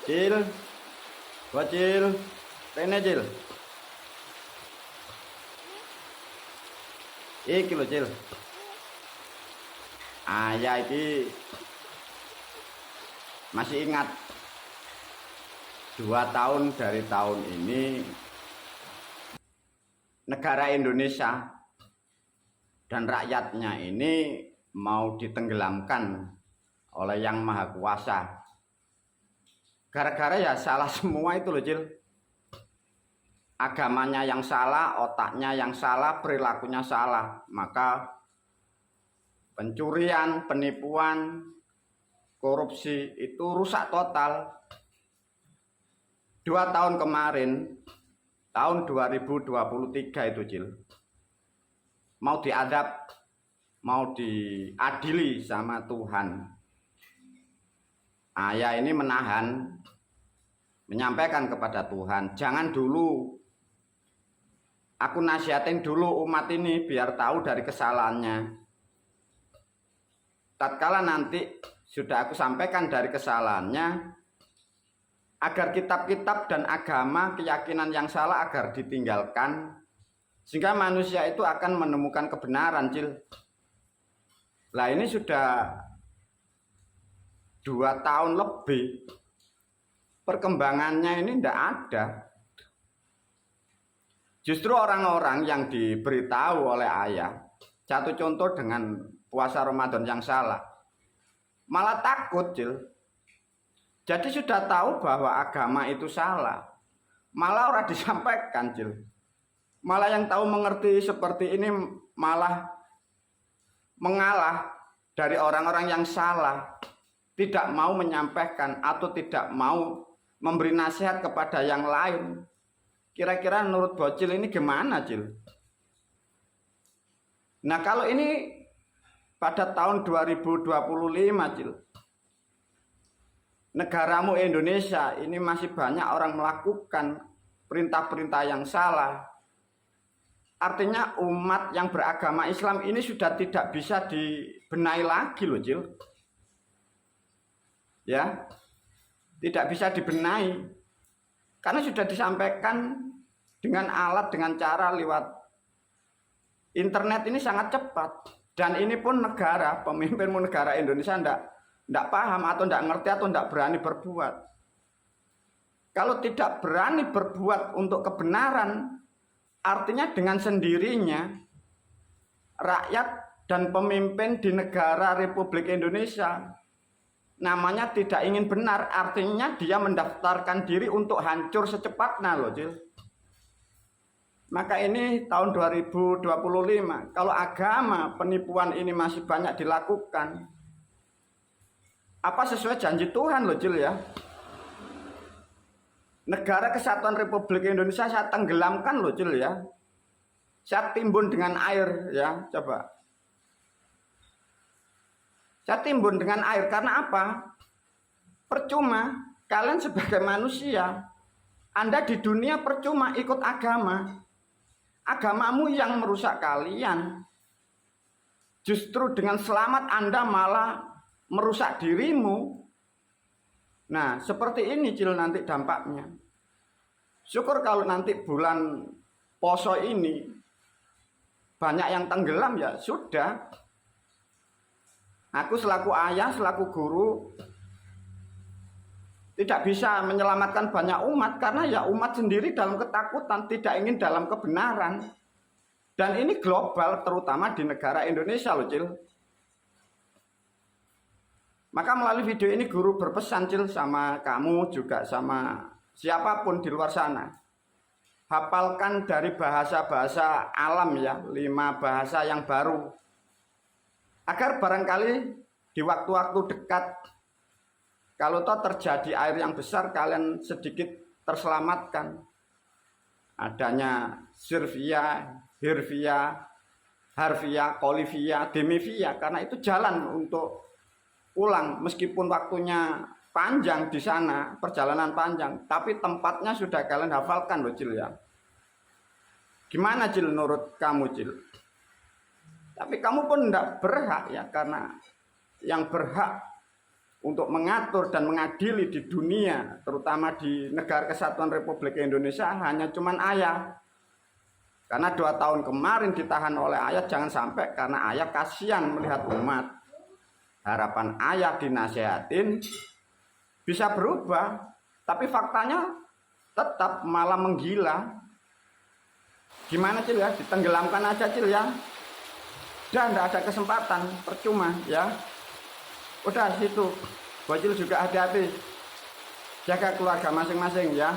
Cil, bocil, rene Cil. Iki lho Cil. Ayah iki masih ingat 2 tahun dari tahun ini negara Indonesia dan rakyatnya ini mau ditenggelamkan oleh Yang Maha Kuasa. Gara-gara ya salah semua itu loh Cil. Agamanya yang salah, otaknya yang salah, perilakunya salah. Maka pencurian, penipuan, korupsi itu rusak total. 2 tahun kemarin, tahun 2023 itu Cil, mau diadab, mau diadili sama Tuhan. Ayah ini menahan, menyampaikan kepada Tuhan, jangan dulu, aku nasihatin dulu umat ini biar tahu dari kesalahannya. Tatkala nanti sudah aku sampaikan dari kesalahannya, agar kitab-kitab dan agama keyakinan yang salah agar ditinggalkan, sehingga manusia itu akan menemukan kebenaran Cil. Lah ini sudah 2 tahun lebih, perkembangannya ini tidak ada. Justru orang-orang yang diberitahu oleh ayah, satu contoh dengan puasa Ramadan yang salah, malah takut Cil. Jadi sudah tahu bahwa agama itu salah, malah orang disampaikan Cil. Malah yang tahu mengerti seperti ini malah mengalah dari orang-orang yang salah, tidak mau menyampaikan atau tidak mau memberi nasihat kepada yang lain. Kira-kira menurut bocil ini gimana Cil? Nah kalau ini pada tahun 2025 Cil, negaramu Indonesia ini masih banyak orang melakukan perintah-perintah yang salah. Artinya umat yang beragama Islam ini sudah tidak bisa dibenahi lagi loh Cil. Ya, tidak bisa dibenahi karena sudah disampaikan dengan alat, dengan cara lewat internet ini sangat cepat. Dan ini pun negara, pemimpinmu negara Indonesia tidak paham atau tidak ngerti atau tidak berani berbuat. Kalau tidak berani berbuat untuk kebenaran, artinya dengan sendirinya rakyat dan pemimpin di negara Republik Indonesia namanya tidak ingin benar, artinya dia mendaftarkan diri untuk hancur secepatnya loh Cil. Maka ini tahun 2025, kalau agama penipuan ini masih banyak dilakukan, apa sesuai janji Tuhan loh Cil ya. Negara Kesatuan Republik Indonesia saya tenggelamkan loh Cil ya. Saya timbun dengan air ya, coba. Saya timbun dengan air karena apa? Percuma kalian sebagai manusia, Anda di dunia percuma ikut agama. Agamamu yang merusak kalian. Justru dengan selamat Anda malah merusak dirimu. Nah, seperti ini Cil nanti dampaknya. Syukur kalau nanti bulan poso ini banyak yang tenggelam ya sudah. Aku selaku ayah, selaku guru tidak bisa menyelamatkan banyak umat karena ya umat sendiri dalam ketakutan, tidak ingin dalam kebenaran. Dan ini global, terutama di negara Indonesia loh Cil. Maka melalui video ini guru berpesan Cil sama kamu juga sama siapapun di luar sana. Hafalkan dari bahasa-bahasa alam ya, 5 bahasa yang baru. Agar barangkali di waktu-waktu dekat, kalau toh terjadi air yang besar, kalian sedikit terselamatkan. Adanya sirvia, hirvia, harvia, kolivia, demivia, karena itu jalan untuk pulang. Meskipun waktunya panjang di sana, perjalanan panjang, tapi tempatnya sudah kalian hafalkan loh Cil ya. Gimana Cil menurut kamu Cil? Tapi kamu pun tidak berhak ya, karena yang berhak untuk mengatur dan mengadili di dunia, terutama di negara kesatuan Republik Indonesia, hanya cuman ayah. Karena 2 tahun kemarin ditahan oleh ayah, jangan sampai karena ayah kasihan melihat umat. Harapan ayah dinasehatin bisa berubah, tapi faktanya tetap malah menggila. Gimana Cil ya, ditenggelamkan aja Cil ya. Dan tidak ada kesempatan, percuma ya. Udah situ, Bocil juga hati-hati, jaga keluarga masing-masing ya.